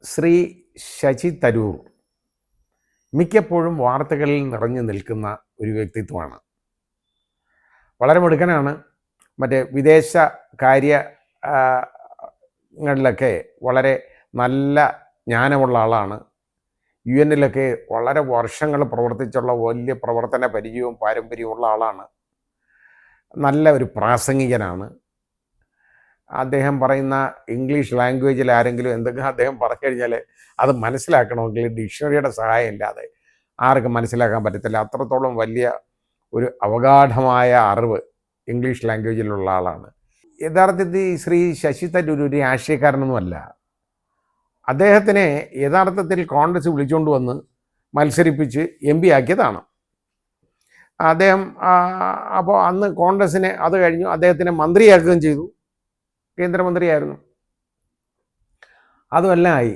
ശ്രീ ശശി തരൂർ മിക്കപ്പോഴും വാർത്തകളിൽ നിറഞ്ഞു നിൽക്കുന്ന ഒരു വ്യക്തിത്വമാണ്. വളരെ മിടുക്കനാണ്. മറ്റേ വിദേശ കാര്യങ്ങളിലൊക്കെ വളരെ നല്ല ജ്ഞാനമുള്ള ആളാണ്. UN-ലൊക്കെ വളരെ വർഷങ്ങൾ പ്രവർത്തിച്ചുള്ള വലിയ പ്രവർത്തന പരിചയവും പാരമ്പര്യമുള്ള ആളാണ്. നല്ല ഒരു പ്രാസംഗികനാണ്. അദ്ദേഹം പറയുന്ന ഇംഗ്ലീഷ് ലാംഗ്വേജിൽ ആരെങ്കിലും എന്തെങ്കിലും അദ്ദേഹം പറഞ്ഞു കഴിഞ്ഞാൽ അത് മനസ്സിലാക്കണമെങ്കിൽ ഡിക്ഷണറിയുടെ സഹായം ഇല്ലാതെ ആർക്കും മനസ്സിലാക്കാൻ പറ്റത്തില്ല. അത്രത്തോളം വലിയ ഒരു അവഗാഢമായ അറിവ് ഇംഗ്ലീഷ് ലാംഗ്വേജിലുള്ള ആളാണ്. യഥാർത്ഥത്തിൽ ശ്രീ ശശി തരൂർ ഒരു രാഷ്ട്രീയക്കാരനൊന്നുമല്ല. അദ്ദേഹത്തിനെ യഥാർത്ഥത്തിൽ കോൺഗ്രസ് വിളിച്ചുകൊണ്ട് വന്ന് മത്സരിപ്പിച്ച് MP ആക്കിയതാണ് അദ്ദേഹം. അപ്പോൾ അന്ന് കോൺഗ്രസിനെ അത് കഴിഞ്ഞു അദ്ദേഹത്തിനെ മന്ത്രിയാക്കുകയും ചെയ്തു. കേന്ദ്രമന്ത്രിയായിരുന്നു. അതുമല്ല ആയി.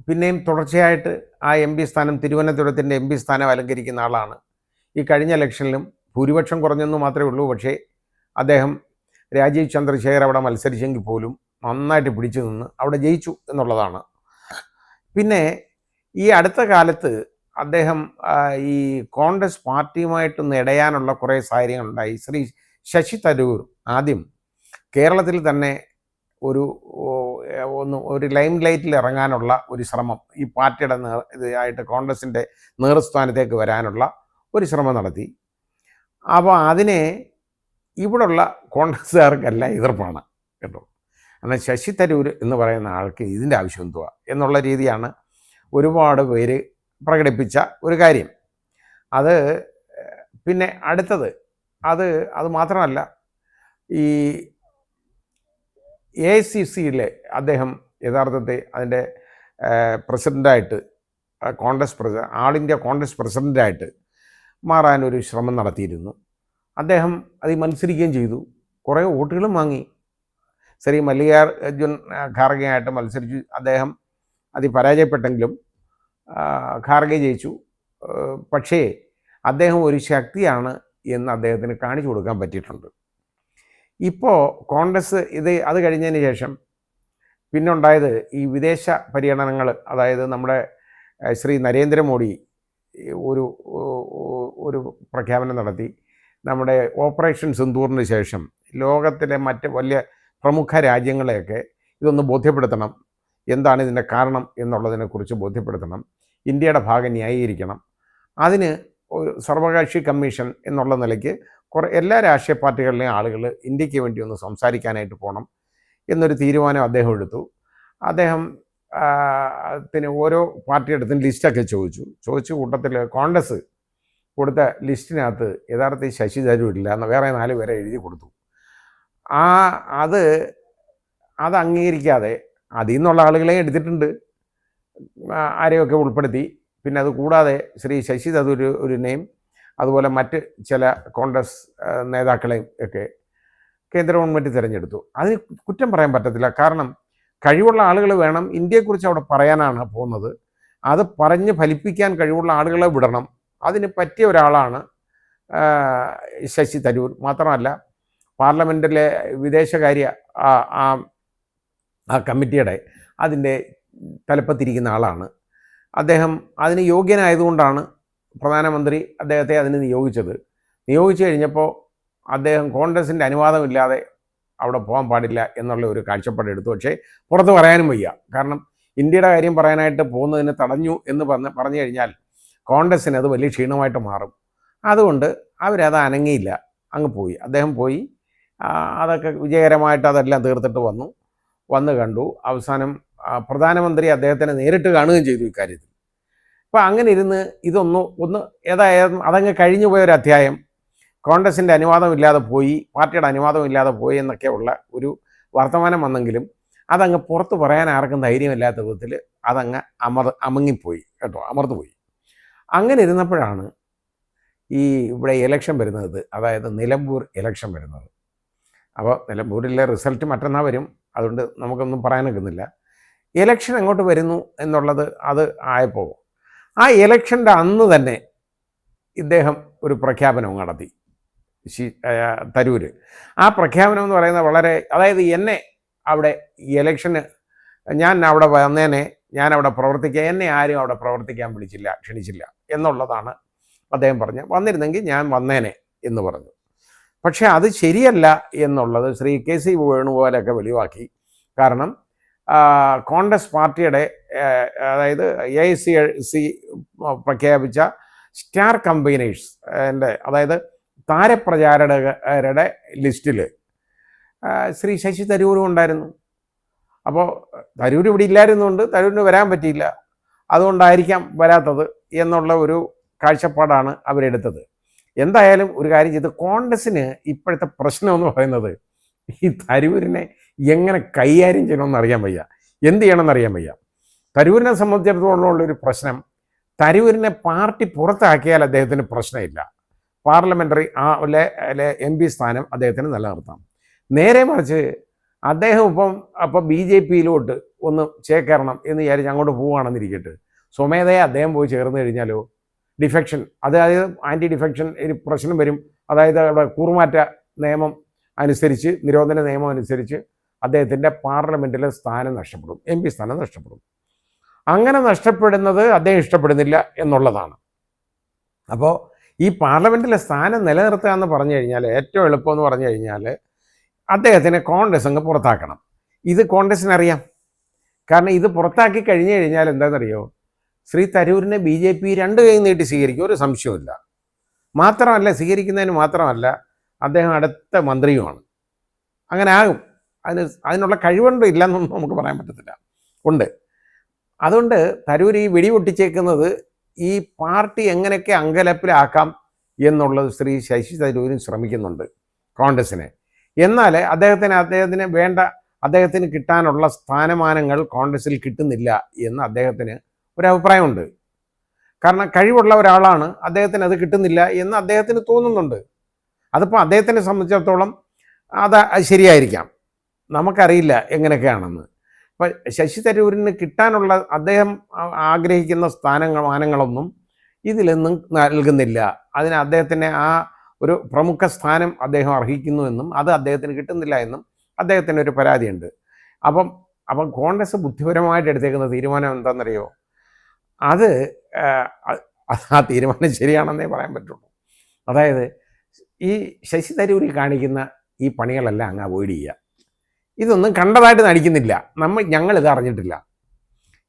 പിന്നെയും തുടർച്ചയായിട്ട് ആ MP സ്ഥാനം, തിരുവനന്തപുരത്തിൻ്റെ MP സ്ഥാനം അലങ്കരിക്കുന്ന ആളാണ്. ഈ കഴിഞ്ഞ ഇലക്ഷനിലും ഭൂരിപക്ഷം കുറഞ്ഞെന്ന് മാത്രമേ ഉള്ളൂ. പക്ഷേ അദ്ദേഹം രാജീവ് ചന്ദ്രശേഖർ അവിടെ മത്സരിച്ചെങ്കിൽ പോലും നന്നായിട്ട് പിടിച്ചു നിന്ന് അവിടെ ജയിച്ചു എന്നുള്ളതാണ്. പിന്നെ ഈ അടുത്ത കാലത്ത് അദ്ദേഹം ഈ കോൺഗ്രസ് പാർട്ടിയുമായിട്ടൊന്ന് ഇടയാനുള്ള കുറേ സാഹചര്യങ്ങളുണ്ടായി. ശ്രീ ശശി തരൂർ ആദ്യം കേരളത്തിൽ തന്നെ ഒരു ലൈം ലൈറ്റിൽ ഇറങ്ങാനുള്ള ഒരു ശ്രമം, ഈ പാർട്ടിയുടെ ഇതായിട്ട് കോൺഗ്രസിൻ്റെ നേതൃസ്ഥാനത്തേക്ക് വരാനുള്ള ഒരു ശ്രമം നടത്തി. അപ്പോൾ അതിനെ ഇവിടുള്ള കോൺഗ്രസ്സുകാർക്കെല്ലാം എതിർപ്പാണ് കേട്ടോ. എന്നാൽ ശശി തരൂർ എന്ന് പറയുന്ന ആൾക്ക് ഇതിൻ്റെ ആവശ്യം എന്തുവാ എന്നുള്ള രീതിയാണ് ഒരുപാട് പേര് പ്രകടിപ്പിച്ച ഒരു കാര്യം. അത് പിന്നെ അടുത്തത് അത് മാത്രമല്ല, ഈ AICCയിലെ അദ്ദേഹം യഥാർത്ഥത്തിൽ അതിൻ്റെ പ്രസിഡൻ്റായിട്ട് ആൾ ഇന്ത്യ കോൺഗ്രസ് പ്രസിഡൻ്റായിട്ട് മാറാനൊരു ശ്രമം നടത്തിയിരുന്നു. അദ്ദേഹം അതിൽ മത്സരിക്കുകയും ചെയ്തു. കുറേ വോട്ടുകളും വാങ്ങി. ശ്രീ മല്ലികാർജുൻ ഖാർഗെയായിട്ട് മത്സരിച്ചു. അദ്ദേഹം അതിൽ പരാജയപ്പെട്ടെങ്കിലും ഖാർഗെ ജയിച്ചു. പക്ഷേ അദ്ദേഹം ഒരു ശക്തിയാണ് എന്ന് അദ്ദേഹത്തിന് കാണിച്ചു കൊടുക്കാൻ പറ്റിയിട്ടുണ്ട്. ഇപ്പോൾ കോൺഗ്രസ് അത് കഴിഞ്ഞതിന് ശേഷം പിന്നെ ഉണ്ടായത് ഈ വിദേശ പര്യടനങ്ങൾ. അതായത് നമ്മുടെ ശ്രീ നരേന്ദ്രമോദി ഒരു പ്രഖ്യാപനം നടത്തി. നമ്മുടെ ഓപ്പറേഷൻ സിന്ദൂറിന് ശേഷം ലോകത്തിലെ മറ്റ് വലിയ പ്രമുഖ രാജ്യങ്ങളെയൊക്കെ ഇതൊന്ന് ബോധ്യപ്പെടുത്തണം, എന്താണ് ഇതിൻ്റെ കാരണം എന്നുള്ളതിനെക്കുറിച്ച് ബോധ്യപ്പെടുത്തണം, ഇന്ത്യയുടെ ഭാഗം ന്യായീകരിക്കണം. അതിന് ഒരു സർവകക്ഷി കമ്മീഷൻ എന്നുള്ള നിലയ്ക്ക് എല്ലാ രാഷ്ട്രീയ പാർട്ടികളിലെയും ആളുകൾ ഇന്ത്യക്ക് വേണ്ടി ഒന്ന് സംസാരിക്കാനായിട്ട് പോകണം എന്നൊരു തീരുമാനം അദ്ദേഹം എടുത്തു. അദ്ദേഹം ഓരോ പാർട്ടിയെടുത്തും ലിസ്റ്റൊക്കെ ചോദിച്ചു കൂട്ടത്തിൽ കോൺഗ്രസ് കൊടുത്ത ലിസ്റ്റിനകത്ത് യഥാർത്ഥത്തിൽ ശശി തരൂരില്ല എന്ന് വേറെ 4 പേരെ എഴുതി കൊടുത്തു. അത് അംഗീകരിക്കാതെ അതിൽ നിന്നുള്ള ആളുകളെയും എടുത്തിട്ടുണ്ട്, ആരെയൊക്കെ ഉൾപ്പെടുത്തി. പിന്നെ അത് കൂടാതെ ശ്രീ ശശി തരൂരിനെയും അതുപോലെ മറ്റ് ചില കോൺഗ്രസ് നേതാക്കളെയും ഒക്കെ കേന്ദ്ര ഗവൺമെൻറ് തിരഞ്ഞെടുത്തു. അതിന് കുറ്റം പറയാൻ പറ്റത്തില്ല. കാരണം കഴിവുള്ള ആളുകൾ വേണം. ഇന്ത്യയെക്കുറിച്ച് അവിടെ പറയാനാണ് പോകുന്നത്. അത് പറഞ്ഞ് ഫലിപ്പിക്കാൻ കഴിവുള്ള ആളുകളെ വിടണം. അതിന് പറ്റിയ ഒരാളാണ് ശശി തരൂർ. മാത്രമല്ല പാർലമെൻറ്റിലെ വിദേശകാര്യ ആ കമ്മിറ്റിയുടെ അതിൻ്റെ തലപ്പത്തിരിക്കുന്ന ആളാണ് അദ്ദേഹം. അതിന് യോഗ്യനായതുകൊണ്ടാണ് പ്രധാനമന്ത്രി അദ്ദേഹത്തെ അതിന് നിയോഗിച്ചു കഴിഞ്ഞപ്പോൾ അദ്ദേഹം കോൺഗ്രസിൻ്റെ അനുവാദമില്ലാതെ അവിടെ പോകാൻ പാടില്ല എന്നുള്ള ഒരു കാഴ്ചപ്പാടെടുത്തു. പക്ഷേ പുറത്ത് പറയാനും വയ്യ. കാരണം ഇന്ത്യയുടെ കാര്യം പറയാനായിട്ട് പോകുന്നതിന് തടഞ്ഞു എന്ന് പറഞ്ഞു കഴിഞ്ഞാൽ കോൺഗ്രസ്സിന് അത് വലിയ ക്ഷീണമായിട്ട് മാറും. അതുകൊണ്ട് അവരത് അനങ്ങിയില്ല, അങ്ങ് പോയി. അദ്ദേഹം പോയി. അതൊക്കെ വിജയകരമായിട്ട് അതെല്ലാം തീർത്തിട്ട് വന്ന് കണ്ടു. അവസാനം പ്രധാനമന്ത്രി അദ്ദേഹത്തിനെ നേരിട്ട് കാണുകയും ചെയ്തു ഇക്കാര്യത്തിൽ. അപ്പോൾ അങ്ങനെ ഇരുന്ന് ഏതായാലും അതങ്ങ് കഴിഞ്ഞു പോയൊരു അധ്യായം. കോൺഗ്രസിൻ്റെ അനുവാദമില്ലാതെ പോയി, പാർട്ടിയുടെ അനുവാദമില്ലാതെ പോയി എന്നൊക്കെയുള്ള ഒരു വർത്തമാനം വന്നെങ്കിലും അതങ്ങ് പുറത്ത് പറയാൻ ആർക്കും ധൈര്യമില്ലാത്ത വിധത്തിൽ അതങ്ങ് അമർന്നുപോയി. അങ്ങനെ ഇരുന്നപ്പോഴാണ് ഇവിടെ ഇലക്ഷൻ വരുന്നത്, അതായത് നിലമ്പൂർ ഇലക്ഷൻ വരുന്നത്. അപ്പോൾ നിലമ്പൂരിലെ റിസൾട്ട് മറ്റന്നാൾ വരും. അതുകൊണ്ട് നമുക്കൊന്നും പറയാനൊക്കുന്നില്ല. ഇലക്ഷൻ എങ്ങോട്ട് വരുന്നു എന്നുള്ളത് അത് ആയപ്പോൾ ആ ഇലക്ഷൻ്റെ അന്ന് തന്നെ ഇദ്ദേഹം ഒരു പ്രഖ്യാപനം നടത്തി, തരൂർ. ആ പ്രഖ്യാപനം എന്ന് പറയുന്നത് അതായത് എന്നെ അവിടെ ഇലക്ഷന് ഞാൻ അവിടെ വന്നേനെ, ഞാനവിടെ എന്നെ ആരും അവിടെ പ്രവർത്തിക്കാൻ ക്ഷണിച്ചില്ല എന്നുള്ളതാണ് അദ്ദേഹം പറഞ്ഞത്. വന്നിരുന്നെങ്കിൽ ഞാൻ വന്നേനെ എന്ന് പറഞ്ഞു. പക്ഷേ അത് ശരിയല്ല എന്നുള്ളത് ശ്രീ KC വേണുഗോപാലൊക്കെ വെളിവാക്കി. കാരണം കോൺഗ്രസ് പാർട്ടിയുടെ അതായത് AICC പ്രഖ്യാപിച്ച സ്റ്റാർ കമ്പൈനേഴ്സ് അതായത് താരപ്രചാരകരുടെ ലിസ്റ്റിൽ ശ്രീ ശശി തരൂരും ഉണ്ടായിരുന്നു. അപ്പോൾ തരൂർ ഇവിടെ ഇല്ലായിരുന്നുകൊണ്ട് തരൂരിന് വരാൻ പറ്റിയില്ല, അതുകൊണ്ടായിരിക്കാം വരാത്തത് എന്നുള്ള ഒരു കാഴ്ചപ്പാടാണ് അവരെടുത്തത്. എന്തായാലും ഒരു കാര്യം ചെയ്ത്, കോൺഗ്രസ്സിന് ഇപ്പോഴത്തെ പ്രശ്നം എന്ന് പറയുന്നത് ഈ തരൂരിനെ എങ്ങനെ കൈകാര്യം ചെയ്യണമെന്ന് അറിയാൻ വയ്യ, എന്ത് ചെയ്യണമെന്ന് അറിയാൻ വയ്യ. തരൂരിനെ സംബന്ധിച്ചിടത്തോളം ഉള്ളൊരു പ്രശ്നം, തരൂരിനെ പാർട്ടി പുറത്താക്കിയാൽ അദ്ദേഹത്തിന് പ്രശ്നമില്ല, പാർലമെൻ്ററി MP സ്ഥാനം അദ്ദേഹത്തിന് നിലനിർത്താം. നേരെ മറിച്ച് അദ്ദേഹം അപ്പോൾ BJPയിലോട്ട് ഒന്ന് ചേക്കേറണം എന്ന് വിചാരിച്ച് അങ്ങോട്ട് പോവുകയാണെന്നിരിക്കട്ടെ, സ്വമേധയെ അദ്ദേഹം പോയി ചേർന്ന് കഴിഞ്ഞാലോ ഡിഫെക്ഷൻ, അതായത് ആൻറ്റി ഡിഫെക്ഷൻ ഒരു പ്രശ്നം വരും. അതായത് അവിടെ കൂറുമാറ്റ നിയമം അനുസരിച്ച്, നിരോധന നിയമം അനുസരിച്ച് അദ്ദേഹത്തിൻ്റെ പാർലമെൻറ്റിലെ സ്ഥാനം നഷ്ടപ്പെടും, MP സ്ഥാനം നഷ്ടപ്പെടും. അങ്ങനെ നഷ്ടപ്പെടുന്നത് അദ്ദേഹം ഇഷ്ടപ്പെടുന്നില്ല എന്നുള്ളതാണ്. അപ്പോൾ ഈ പാർലമെൻറ്റിലെ സ്ഥാനം നിലനിർത്തുക എന്ന് പറഞ്ഞു കഴിഞ്ഞാൽ ഏറ്റവും എളുപ്പമെന്ന് പറഞ്ഞു കഴിഞ്ഞാൽ അദ്ദേഹത്തിനെ കോൺഗ്രസ് അങ്ങ് പുറത്താക്കണം. ഇത് കോൺഗ്രസ്സിനറിയാം. കാരണം ഇത് പുറത്താക്കി കഴിഞ്ഞു കഴിഞ്ഞാൽ എന്താണെന്നറിയോ, ശ്രീ തരൂരിനെ BJP രണ്ട് കൈ നീട്ടി സ്വീകരിക്കും, ഒരു സംശയമില്ല. മാത്രമല്ല, സ്വീകരിക്കുന്നതിന് മാത്രമല്ല, അദ്ദേഹം അടുത്ത മന്ത്രിയുമാണ്. അങ്ങനെ ആകും. അതിനുള്ള കഴിവുണ്ട് ഇല്ലെന്നൊന്നും നമുക്ക് പറയാൻ പറ്റത്തില്ല, ഉണ്ട്. അതുകൊണ്ട് തരൂർ ഈ വെടിപൊട്ടിച്ചേക്കുന്നത് ഈ പാർട്ടി എങ്ങനെയൊക്കെ അങ്കലപ്പിലാക്കാം എന്നുള്ളത് ശ്രീ ശശി തരൂരും ശ്രമിക്കുന്നുണ്ട് കോൺഗ്രസ്സിനെ. എന്നാൽ അദ്ദേഹത്തിന് വേണ്ട, അദ്ദേഹത്തിന് കിട്ടാനുള്ള സ്ഥാനമാനങ്ങൾ കോൺഗ്രസ്സിൽ കിട്ടുന്നില്ല എന്ന് അദ്ദേഹത്തിന് ഒരഭിപ്രായമുണ്ട്. കാരണം കഴിവുള്ള ഒരാളാണ്, അദ്ദേഹത്തിന് അത് കിട്ടുന്നില്ല എന്ന് അദ്ദേഹത്തിന് തോന്നുന്നുണ്ട്. അതിപ്പോൾ അദ്ദേഹത്തിനെ സംബന്ധിച്ചിടത്തോളം അത് ശരിയായിരിക്കാം, നമുക്കറിയില്ല എങ്ങനെയൊക്കെയാണെന്ന്. അപ്പം ശശി തരൂരിന് കിട്ടാനുള്ള അദ്ദേഹം ആഗ്രഹിക്കുന്ന മാനങ്ങളൊന്നും ഇതിലൊന്നും നൽകുന്നില്ല. അതിന് അദ്ദേഹത്തിന് ആ ഒരു പ്രമുഖ സ്ഥാനം അദ്ദേഹം അർഹിക്കുന്നുവെന്നും അത് അദ്ദേഹത്തിന് കിട്ടുന്നില്ല എന്നും അദ്ദേഹത്തിന് ഒരു പരാതിയുണ്ട്. അപ്പം കോൺഗ്രസ് ബുദ്ധിപരമായിട്ട് എടുത്തേക്കുന്ന തീരുമാനം എന്താണെന്നറിയോ, അത് ആ തീരുമാനം ശരിയാണെന്നേ പറയാൻ പറ്റുള്ളൂ. അതായത് ഈ ശശി തരൂരിൽ കാണിക്കുന്ന ഈ പണികളെല്ലാം അങ്ങ് അവോയ്ഡ് ചെയ്യുക. ഇതൊന്നും കണ്ടതായിട്ട് നടിക്കുന്നില്ല, ഞങ്ങളിത് അറിഞ്ഞിട്ടില്ല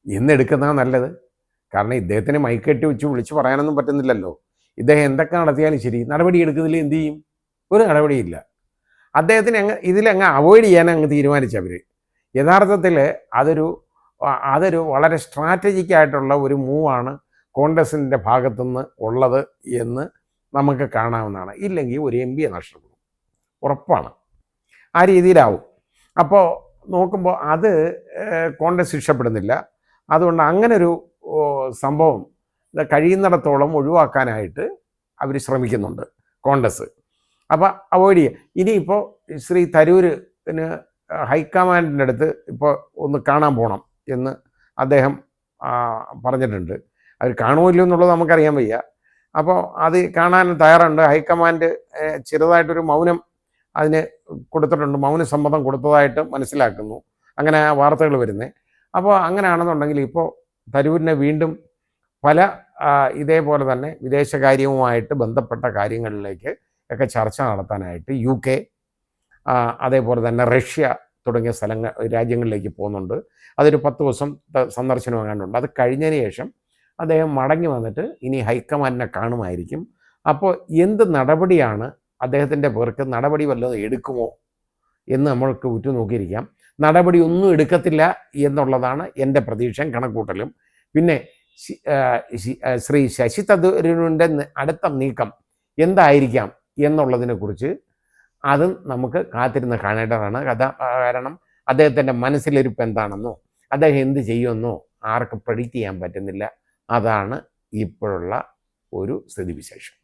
എന്നെടുക്കുന്നതാണ് നല്ലത്. കാരണം ഇദ്ദേഹത്തിന് മൈക്കെട്ടി വെച്ച് വിളിച്ച് പറയാനൊന്നും പറ്റുന്നില്ലല്ലോ. ഇദ്ദേഹം എന്തൊക്കെ നടത്തിയാലും ശരി, നടപടി എടുക്കുന്നില്ല, എന്തു ചെയ്യും? ഒരു നടപടിയില്ല. അദ്ദേഹത്തിന് ഇതിലങ്ങ് അവോയ്ഡ് ചെയ്യാൻ അങ്ങ് തീരുമാനിച്ചവർ. യഥാർത്ഥത്തിൽ അതൊരു വളരെ സ്ട്രാറ്റജിക്കായിട്ടുള്ള ഒരു മൂവാണ് കോൺഗ്രസിൻ്റെ ഭാഗത്തുനിന്ന് ഉള്ളത് എന്ന് നമുക്ക് കാണാവുന്നതാണ്. ഇല്ലെങ്കിൽ ഒരു MP നഷ്ടപ്പെടും, ഉറപ്പാണ്. ആ രീതിയിലാവും. അപ്പോൾ നോക്കുമ്പോൾ അത് കോൺഗ്രസ് ഇഷ്ടപ്പെടുന്നില്ല. അതുകൊണ്ട് അങ്ങനൊരു സംഭവം കഴിയുന്നിടത്തോളം ഒഴിവാക്കാനായിട്ട് അവർ ശ്രമിക്കുന്നുണ്ട് കോൺഗ്രസ്. അപ്പോൾ അവോയ്ഡ് ചെയ്യുക. ഇനിയിപ്പോൾ ശ്രീ തരൂരിന് ഹൈക്കമാൻഡിൻ്റെ അടുത്ത് ഇപ്പോൾ ഒന്ന് കാണാൻ പോകണം എന്ന് അദ്ദേഹം പറഞ്ഞിട്ടുണ്ട്. അവർ കാണുമല്ലോ എന്നുള്ളത് നമുക്കറിയാൻ വയ്യ. അപ്പോൾ അത് കാണാൻ തയ്യാറുണ്ട്. ഹൈക്കമാൻഡ് ചെറുതായിട്ടൊരു മൗനം അതിന് കൊടുത്തിട്ടുണ്ട്, മൗനസമ്മതം കൊടുത്തതായിട്ട് മനസ്സിലാക്കുന്നു. അങ്ങനെ വാർത്തകൾ വരുന്നത്. അപ്പോൾ അങ്ങനെയാണെന്നുണ്ടെങ്കിൽ ഇപ്പോൾ തരൂരിനെ വീണ്ടും പല ഇതേപോലെ തന്നെ വിദേശകാര്യവുമായിട്ട് ബന്ധപ്പെട്ട കാര്യങ്ങളിലേക്ക് ഒക്കെ ചർച്ച നടത്താനായിട്ട് UK, അതേപോലെ തന്നെ റഷ്യ തുടങ്ങിയ രാജ്യങ്ങളിലേക്ക് പോകുന്നുണ്ട്. അതൊരു 10 ദിവസം സന്ദർശനം എങ്ങാണ്ടുണ്ട്. അത് കഴിഞ്ഞതിന് ശേഷം അദ്ദേഹം മടങ്ങി വന്നിട്ട് ഇനി ഹൈക്കമാൻഡിനെ കാണുമായിരിക്കും. അപ്പോൾ എന്ത് നടപടിയാണ് അദ്ദേഹത്തിൻ്റെ പേർക്ക്, നടപടി വല്ലതും എടുക്കുമോ എന്ന് നമ്മൾക്ക് ഉറ്റുനോക്കിയിരിക്കാം. നടപടി ഒന്നും എടുക്കത്തില്ല എന്നുള്ളതാണ് എൻ്റെ പ്രതീക്ഷയും കണക്കൂട്ടലും. പിന്നെ ശ്രീ ശശി തരൂരിൻ്റെ അടുത്ത നീക്കം എന്തായിരിക്കാം എന്നുള്ളതിനെക്കുറിച്ച് അതും നമുക്ക് കാത്തിരുന്ന് കാണേണ്ടതാണ്. കാരണം അദ്ദേഹത്തിൻ്റെ മനസ്സിലിരിപ്പ് എന്താണെന്നോ അദ്ദേഹം എന്ത് ചെയ്യുമെന്നോ ആർക്കും പ്രെഡിക്റ്റ് ചെയ്യാൻ പറ്റുന്നില്ല. അതാണ് ഇപ്പോഴുള്ള ഒരു സ്ഥിതിവിശേഷം.